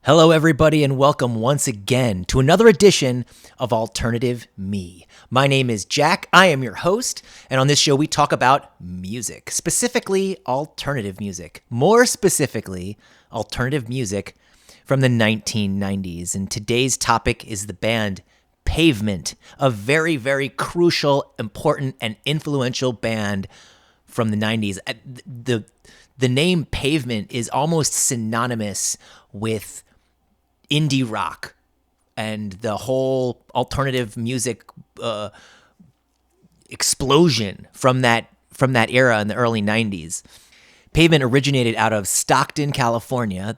Hello, everybody, and welcome once again to another edition of Alternative Me. My name is Jack. I am your host, and on this show, we talk about music, specifically alternative music. More specifically, alternative music from the 1990s. And today's topic is the band Pavement, a very, very crucial, important, and influential band from the 90s. The name Pavement is almost synonymous with indie rock and the whole alternative music explosion from that era in the early 90s. Pavement originated out of Stockton, California.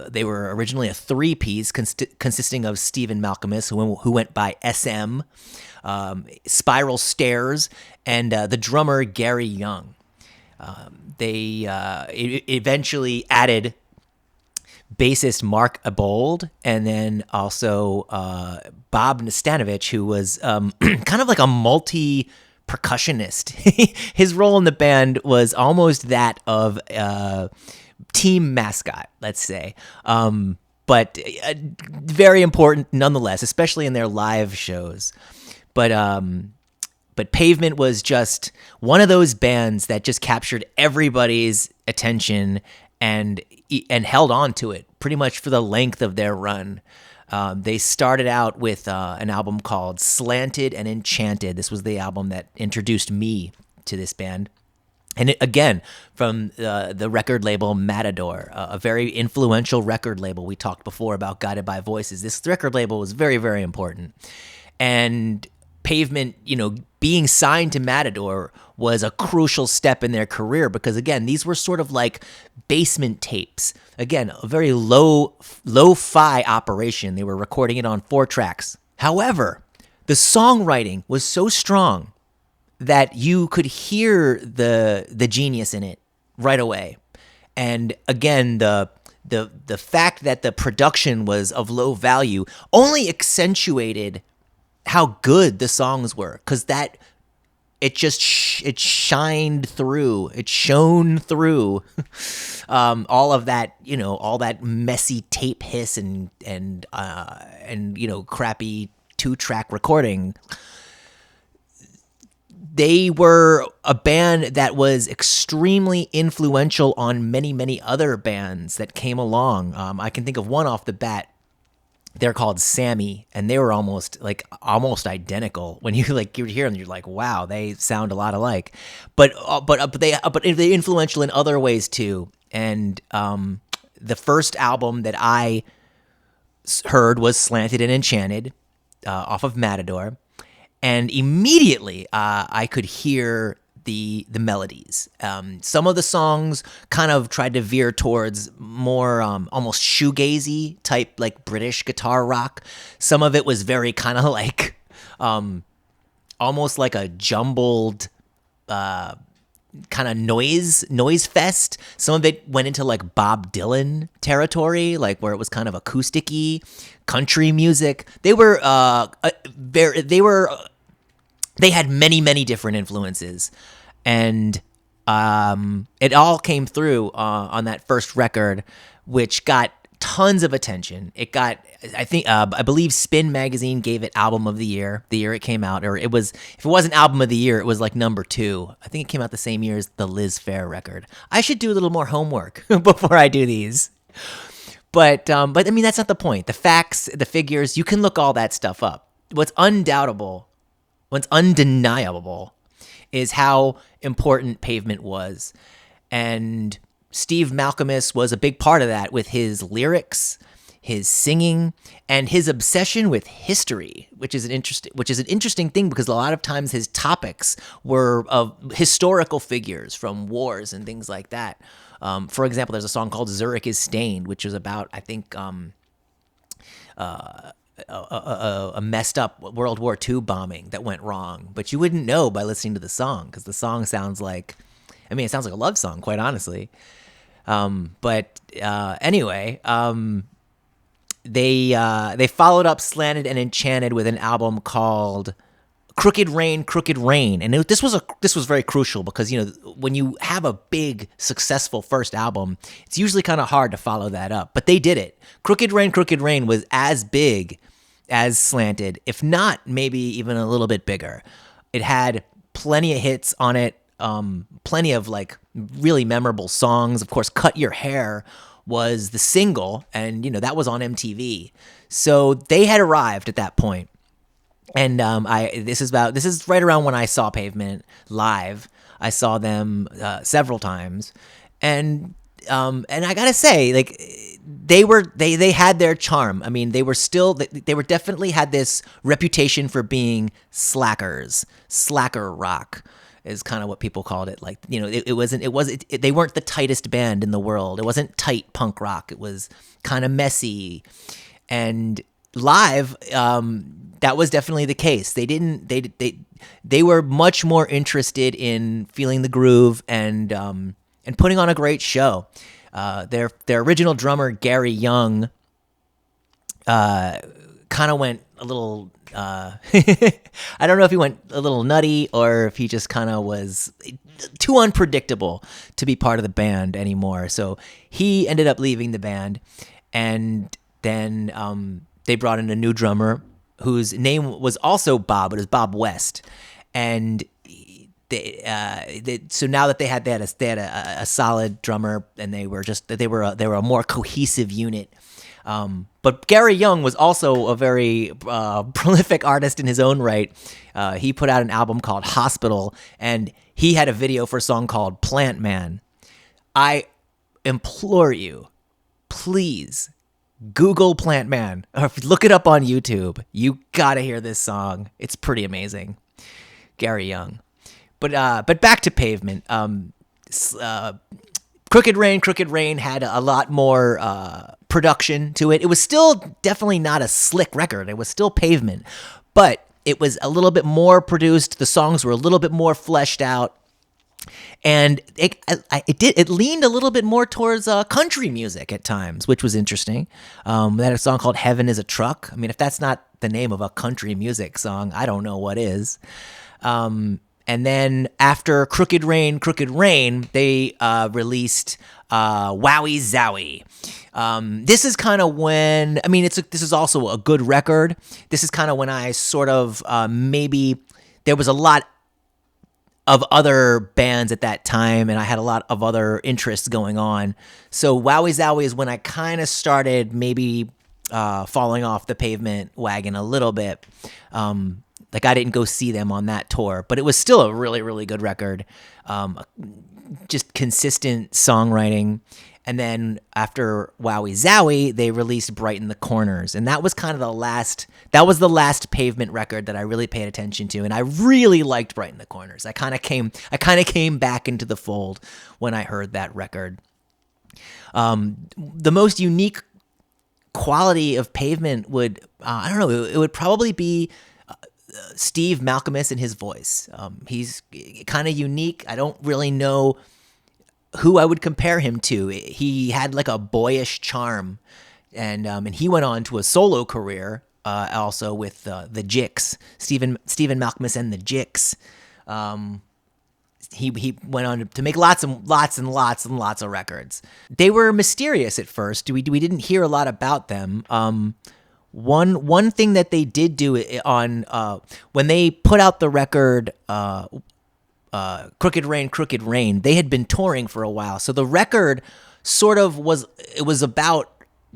They were originally a three-piece consisting of Stephen Malcolmus, who went by SM, Spiral Stairs, and the drummer Gary Young. They eventually added bassist Mark Abold, and then also Bob Nastanovich, who was kind of like a multi-percussionist. His role in the band was almost that of team mascot, let's say. But very important nonetheless, especially in their live shows. But Pavement was just one of those bands that just captured everybody's attention and held on to it pretty much for the length of their run. They started out with an album called Slanted And Enchanted. This was the album that introduced me to this band. And again, from the record label Matador, a very influential record label. We talked before about Guided by Voices. This record label was very, very important. And Pavement, being signed to Matador was a crucial step in their career because, again, these were sort of like basement tapes. Again, a very lo-fi operation. They were recording it on 4 tracks. However, the songwriting was so strong that you could hear the genius in it right away. And again, the fact that the production was of low value only accentuated how good the songs were, because it shone through all of that, all that messy tape hiss and crappy 2-track recording. They were a band that was extremely influential on many, many other bands that came along. I can think of one off the bat. They're called Sammy, and they were almost identical. When you hear them, you're like, wow, they sound a lot alike. But they're influential in other ways too. And the first album that I heard was Slanted and Enchanted, off of Matador, and immediately I could hear the melodies. Some of the songs kind of tried to veer towards more almost shoegazy type, like British guitar rock. Some of it was very kind of like almost like a jumbled kind of noise fest. Some of it went into like Bob Dylan territory, like where it was kind of acoustic-y, country music. They had many, many different influences. And it all came through on that first record, which got tons of attention. It got, I believe Spin Magazine gave it Album of the year it came out. Or it was, if it wasn't Album of the Year, it was like number 2. I think it came out the same year as the Liz Phair record. I should do a little more homework before I do these. But I mean, that's not the point. The facts, the figures, you can look all that stuff up. What's undeniable is how important Pavement was. And Steve Malcolmus was a big part of that with his lyrics, his singing, and his obsession with history, which is an interesting thing because a lot of times his topics were of historical figures from wars and things like that. For example, there's a song called Zurich Is Stained, which is about, I think, a messed up World War II bombing that went wrong, but you wouldn't know by listening to the song because the song sounds like a love song, quite honestly. Anyway, they followed up Slanted and Enchanted with an album called Crooked Rain, and this was very crucial because when you have a big successful first album, it's usually kind of hard to follow that up. But they did it. Crooked Rain was as big as Slanted, if not maybe even a little bit bigger. It had plenty of hits on it, plenty of like really memorable songs. Of course, Cut Your Hair was the single, and that was on MTV. So they had arrived at that point. And this is right around when I saw Pavement live. I saw them several times, and I gotta say, like they had their charm. I mean, they were definitely had this reputation for being slackers. Slacker rock is kind of what people called it. Like they weren't the tightest band in the world. It wasn't tight punk rock. It was kind of messy, and live, that was definitely the case. They were much more interested in feeling the groove and putting on a great show. Their original drummer Gary Young kind of went a little I don't know if he went a little nutty or if he just kind of was too unpredictable to be part of the band anymore. So he ended up leaving the band, and then they brought in a new drummer whose name was also Bob, but it was Bob West. And so now that they had a solid drummer, and they were a more cohesive unit. But Gary Young was also a very prolific artist in his own right. He put out an album called Hospital, and he had a video for a song called Plant Man. I implore you, please Google Plant Man, or look it up on YouTube. You gotta hear this song. It's pretty amazing. Gary Young. But back to Pavement. Crooked Rain had a lot more production to it. It was still definitely not a slick record. It was still Pavement, but it was a little bit more produced. The songs were a little bit more fleshed out. And it leaned a little bit more towards country music at times, which was interesting. They had a song called Heaven is a Truck. I mean, if that's not the name of a country music song, I don't know what is. And then after Crooked Rain, they released Wowie Zowie. This is kind of when, I mean, this is also a good record. This is kind of when I sort of maybe there was a lot of other bands at that time, and I had a lot of other interests going on. So Wowie Zowie is when I kind of started maybe falling off the Pavement wagon a little bit. Like I didn't go see them on that tour, but it was still a really, really good record. Just consistent songwriting. And then after Wowie Zowie, they released Brighten the Corners. And that was kind of the last Pavement record that I really paid attention to. And I really liked Brighten the Corners. I kind of came back into the fold when I heard that record. The most unique quality of Pavement would, I don't know, it would probably be Steve Malkmus and his voice. He's kind of unique. I don't really know who I would compare him to. He had like a boyish charm, and he went on to a solo career also with the Jicks, Stephen Malkmus and the Jicks. He went on to make lots of records. They were mysterious at first. We didn't hear a lot about them. One thing that they did do on when they put out the record Crooked Rain, they had been touring for a while. So the record sort of was about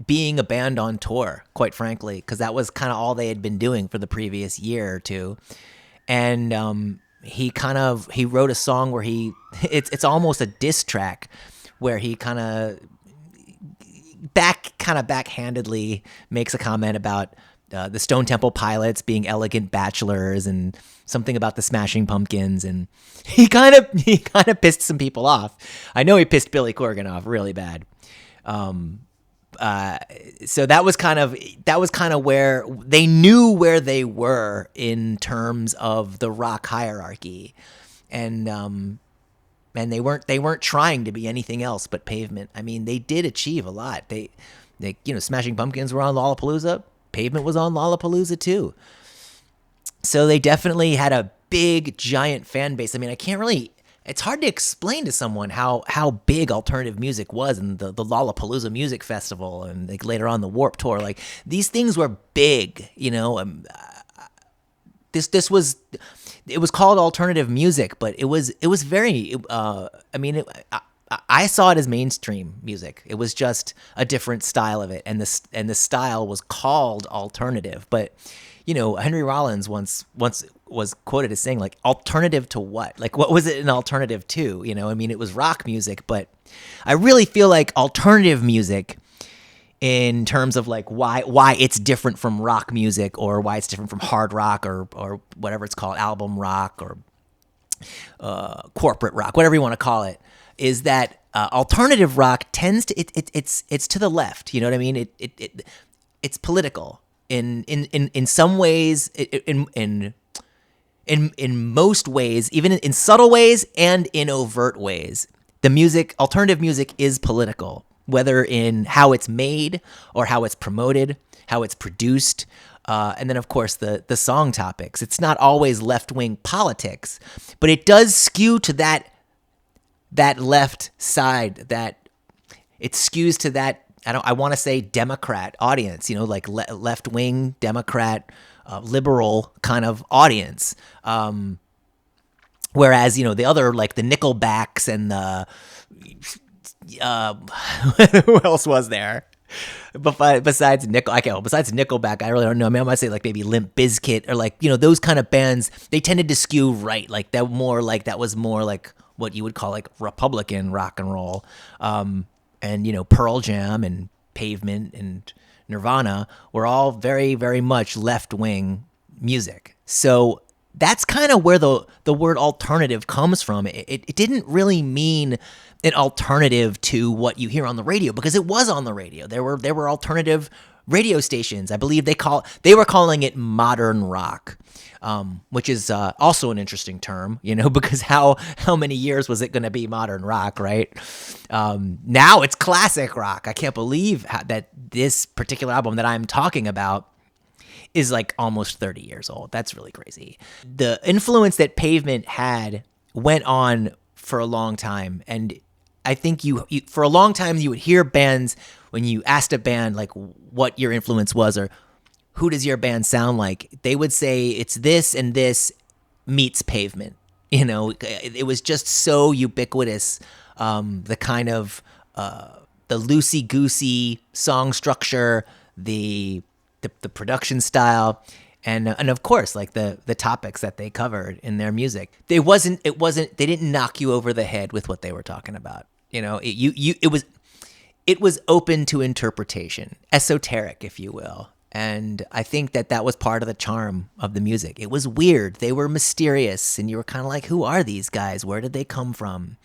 being a band on tour, quite frankly, because that was kind of all they had been doing for the previous year or two. And he wrote a song where it's almost a diss track where he kind of backhandedly makes a comment about the Stone Temple Pilots being elegant bachelors and something about the Smashing Pumpkins, and he kind of pissed some people off. I know he pissed Billy Corgan off really bad. So that was kind of where they knew where they were in terms of the rock hierarchy, and they weren't trying to be anything else but Pavement. I mean, they did achieve a lot. They Smashing Pumpkins were on Lollapalooza. Pavement was on Lollapalooza too. So they definitely had a big, giant fan base. I mean, I can't really. It's hard to explain to someone how big alternative music was, and the Lollapalooza Music Festival, and like later on the Warped Tour. Like these things were big, you know. This was, it was called alternative music, but it was very. I mean, I saw it as mainstream music. It was just a different style of it, and the style was called alternative. But you know, Henry Rollins once was quoted as saying, like, alternative to what? Like, what was it an alternative to? You know, I mean, it was rock music, but I really feel like alternative music, in terms of like why it's different from rock music, or why it's different from hard rock, or whatever it's called, album rock, or corporate rock, whatever you want to call it, is that alternative rock tends to it's to the left. You know what I mean? It's political in some ways, in most ways, even in subtle ways and in overt ways. Alternative music is political, whether in how it's made or how it's promoted, how it's produced. And then, of course, the song topics. It's not always left-wing politics, but it does skew to that left side. That it skews to that. I want to say Democrat audience. You know, like left-wing Democrat, liberal kind of audience. Whereas, you know, the other, like the Nickelbacks and the who else was there? Besides Nickelback, I really don't know. I mean, I might say like maybe Limp Bizkit, or like, you know, those kind of bands. They tended to skew right, like that was more like what you would call like Republican rock and roll. And you know, Pearl Jam and Pavement and Nirvana were all very, very much left wing music. So that's kind of where the word alternative comes from. It didn't really mean an alternative to what you hear on the radio, because it was on the radio. There were alternative radio stations. I believe they were calling it modern rock, which is also an interesting term, you know, because how many years was it going to be modern rock, right? Now it's classic rock. I can't believe that this particular album that I'm talking about is like almost 30 years old. That's really crazy. The influence that Pavement had went on for a long time, and I think you for a long time you would hear bands, when you asked a band like what your influence was or who does your band sound like, they would say it's this and this meets Pavement. You know, it was just so ubiquitous. The kind of the loosey-goosey song structure, the production style, and of course, like the topics that they covered in their music. They didn't knock you over the head with what they were talking about. You know, it was open to interpretation, esoteric, if you will. And I think that was part of the charm of the music. It was weird. They were mysterious, and you were kind of like, who are these guys? Where did they come from?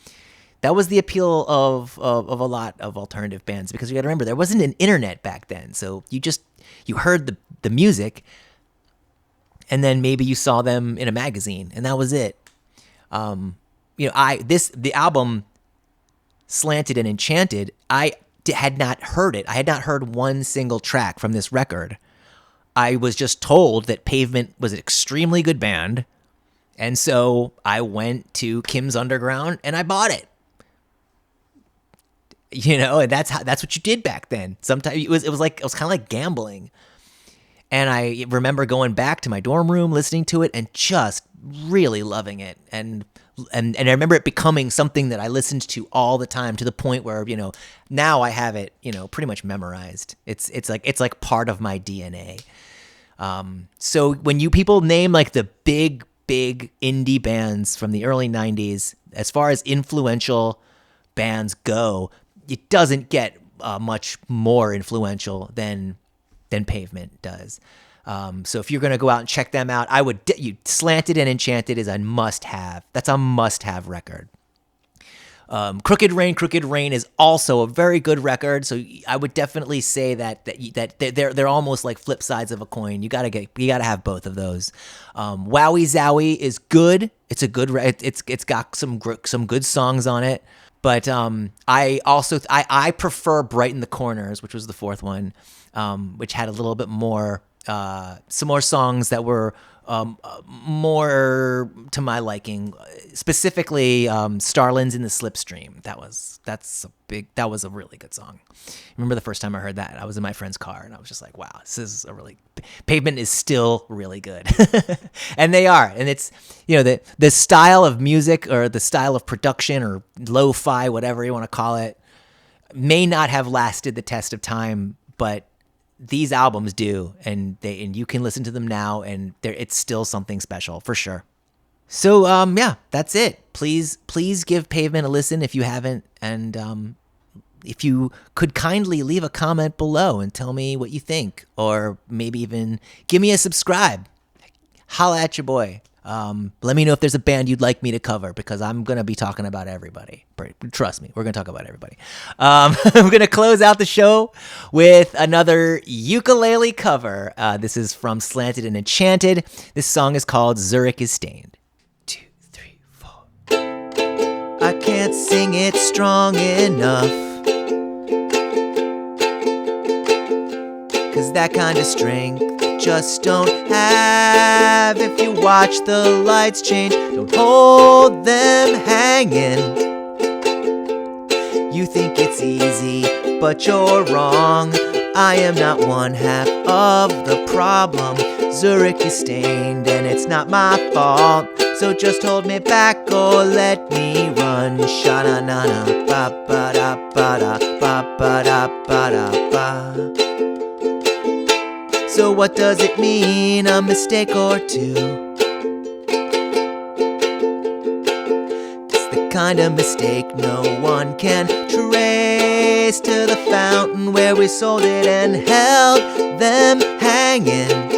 That was the appeal of a lot of alternative bands, because you got to remember, there wasn't an internet back then. So you heard the music, and then maybe you saw them in a magazine, and that was it. You know, the album Slanted and Enchanted, I had not heard it. I had not heard one single track from this record. I was just told that Pavement was an extremely good band, and so I went to Kim's Underground and I bought it. You know, and that's what you did back then. Sometimes it was kind of like gambling. And I remember going back to my dorm room, listening to it, and just really loving it. And I remember it becoming something that I listened to all the time, to the point where, you know, now I have it, you know, pretty much memorized. It's like part of my DNA. So when you people name like the big indie bands from the early 90s, as far as influential bands go, it doesn't get much more influential than Pavement does. So if you're going to go out and check them out, Slanted and Enchanted is a must-have. That's a must-have record. Crooked Rain is also a very good record. So I would definitely say that they're almost like flip sides of a coin. You gotta have both of those. Wowie Zowie is good. It's a good. It's got some good songs on it. But I prefer Brighten the Corners, which was the fourth one, which had a little bit more some more songs that were more to my liking, specifically Starlands in the Slipstream. That was a really good song. Remember the first time I heard that? I was in my friend's car and I was just like, wow, this is Pavement is still really good. And they are. And it's, the style of music or the style of production or lo-fi, whatever you want to call it, may not have lasted the test of time, but these albums do, and you can listen to them now, and it's still something special for sure. So yeah, that's it. Please give Pavement a listen if you haven't, and if you could kindly leave a comment below and tell me what you think, or maybe even give me a subscribe. Holla at your boy. Let me know if there's a band you'd like me to cover, because I'm going to be talking about everybody. Trust me, we're going to talk about everybody. I'm going to close out the show with another ukulele cover. This is from Slanted and Enchanted. This song is called Zurich Is Stained. 2, 3, 4. I can't sing it strong enough, 'cause that kind of strength just don't have. If you watch the lights change, don't hold them hanging. You think it's easy, but you're wrong. I am not one half of the problem. Zurich is stained and it's not my fault, so just hold me back or let me run. Sha-na-na-na, ba-ba-da-ba-da, ba-ba-da-ba-da-ba. So what does it mean, a mistake or two? It's the kind of mistake no one can trace to the fountain where we sold it and held them hanging.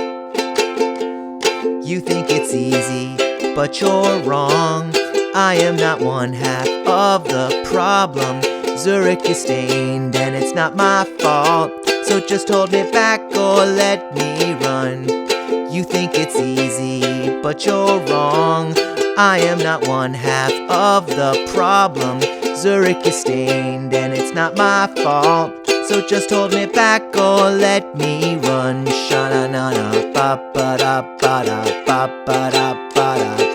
You think it's easy, but you're wrong. I am not one half of the problem. Zurich is stained and it's not my fault, so just hold me back or let me run. You think it's easy, but you're wrong. I am not one half of the problem. Zurich is stained and it's not my fault, so just hold me back or let me run. Sha-na-na-na, ba-ba-da-ba-da, ba-ba-da-ba-da.